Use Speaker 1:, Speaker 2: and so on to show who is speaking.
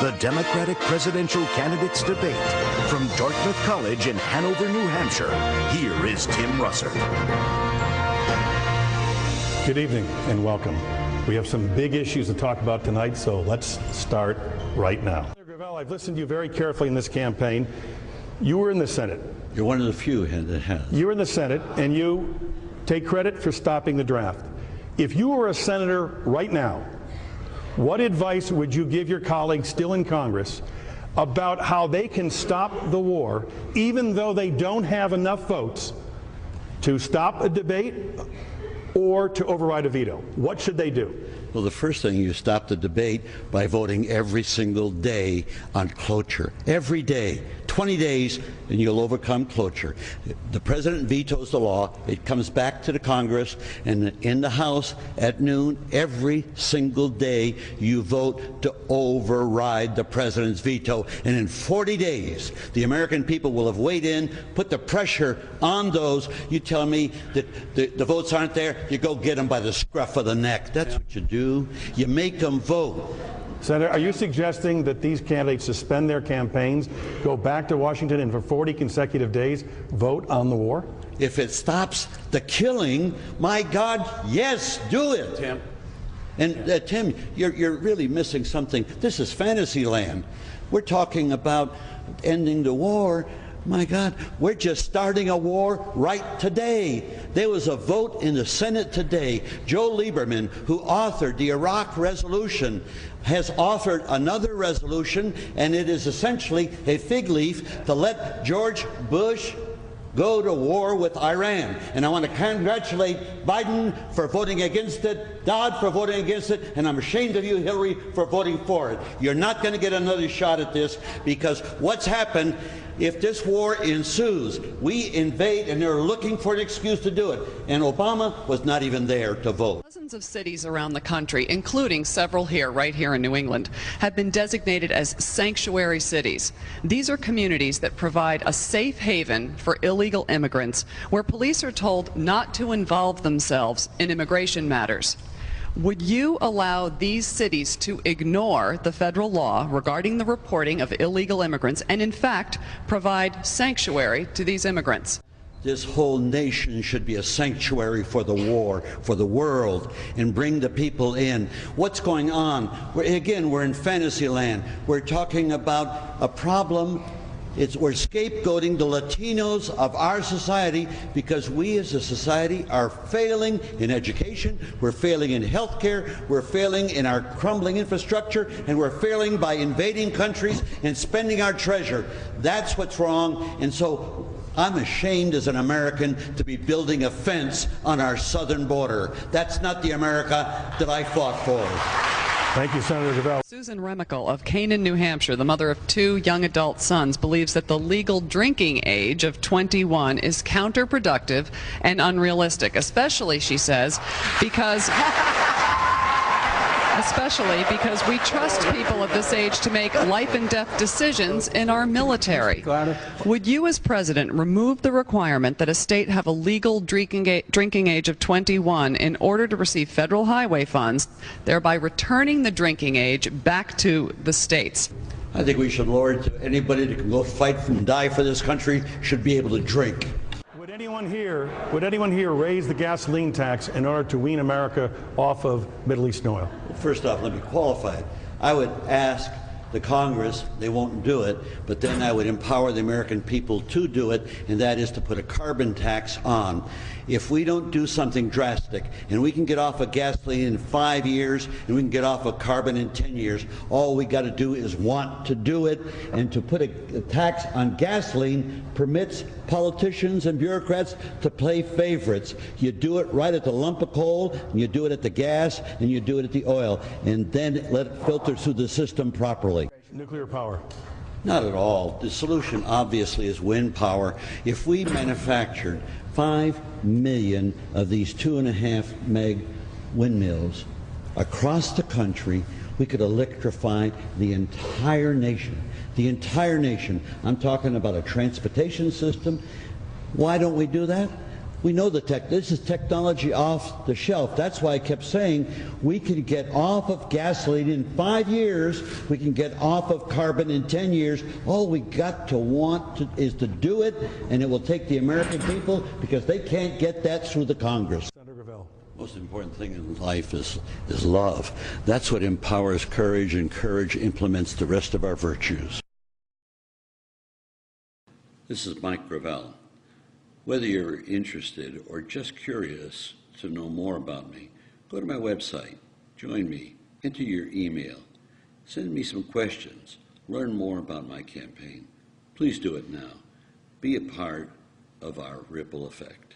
Speaker 1: The Democratic Presidential Candidates Debate. From Dartmouth College in Hanover, New Hampshire, here is Tim Russert.
Speaker 2: Good evening and welcome. We have some big issues to talk about tonight, so let's start right now. Senator Gravel, I've listened to you very carefully in this campaign. You were in the Senate.
Speaker 3: You're one of the few that has.
Speaker 2: You were in the Senate, and you take credit for stopping the draft. If you were a senator right now, what advice would you give your colleagues still in Congress about how they can stop the war, even though they don't have enough votes to stop a debate or to override a veto? What should they do?
Speaker 3: Well, the first thing, you stop the debate by voting every single day on cloture. Every day. 20 days, and you'll overcome cloture. The president vetoes the law. It comes back to the Congress, and in the House at noon, every single day, you vote to override the president's veto. And in 40 days, the American people will have weighed in, put the pressure on those. You tell me that the votes aren't there, you go get them by the scruff of the neck. That's what you do. You make them vote.
Speaker 2: Senator, are you suggesting that these candidates suspend their campaigns, go back to Washington, and for 40 consecutive days vote on the war?
Speaker 3: If it stops the killing, my God, yes, do it.
Speaker 2: Tim.
Speaker 3: And Tim, you're really missing something. This is fantasy land. We're talking about ending the war. My God, we're just starting a war right today. There was a vote in the Senate today. Joe Lieberman, who authored the Iraq resolution, has authored another resolution, and it is essentially a fig leaf to let George Bush go to war with Iran. And I want to congratulate Biden for voting against it, Dodd for voting against it, and I'm ashamed of you, Hillary, for voting for it. You're not going to get another shot at this, because what's happened, if this war ensues, we invade, and they're looking for an excuse to do it. And Obama was not even there to vote.
Speaker 4: Dozens of cities around the country, including several right here in New England, have been designated as sanctuary cities. These are communities that provide a safe haven for illegal immigrants, where police are told not to involve themselves in immigration matters. Would you allow these cities to ignore the federal law regarding the reporting of illegal immigrants and, in fact, provide sanctuary to these immigrants?
Speaker 3: This whole nation should be a sanctuary for the war, for the world, and bring the people in. What's going on? We're in fantasy land. We're talking about a problem. We're scapegoating the Latinos of our society because we as a society are failing in education, we're failing in health care, we're failing in our crumbling infrastructure, and we're failing by invading countries and spending our treasure. That's what's wrong, and so I'm ashamed as an American to be building a fence on our southern border. That's not the America that I fought for.
Speaker 2: Thank you, Senator Gravel.
Speaker 4: Susan Remickle of Canaan, New Hampshire, the mother of 2 young adult sons, believes that the legal drinking age of 21 is counterproductive and unrealistic, especially, she says, because we trust people at this age to make life and death decisions in our military. Would you, as president, remove the requirement that a state have a legal drinking age of 21 in order to receive federal highway funds, thereby returning the drinking age back to the states?
Speaker 3: I think we should lower it to anybody that can go fight and die for this country should be able to drink.
Speaker 2: Would anyone here raise the gasoline tax in order to wean America off of Middle Eastern oil?
Speaker 3: Well, first off, let me qualify it. I would ask the Congress, they won't do it, but then I would empower the American people to do it, and that is to put a carbon tax on. If we don't do something drastic, and we can get off of gasoline in 5 years, and we can get off of carbon in 10 years, all we got to do is want to do it, and to put a tax on gasoline permits politicians and bureaucrats to play favorites. You do it right at the lump of coal, and you do it at the gas, and you do it at the oil, and then let it filter through the system properly.
Speaker 2: Nuclear power.
Speaker 3: Not at all. The solution obviously is wind power. If we manufactured 5 million of these 2.5 meg windmills across the country, we could electrify the entire nation. The entire nation. I'm talking about a transportation system. Why don't we do that? We know this is technology off the shelf. That's why I kept saying we can get off of gasoline in 5 years. We can get off of carbon in 10 years. All we got to want is to do it, and it will take the American people, because they can't get that through the Congress.
Speaker 2: Senator Gravel.
Speaker 3: Most important thing in life is love. That's what empowers courage, and courage implements the rest of our virtues. This is Mike Gravel. Whether you're interested or just curious to know more about me, go to my website, join me, enter your email, send me some questions, learn more about my campaign. Please do it now. Be a part of our ripple effect.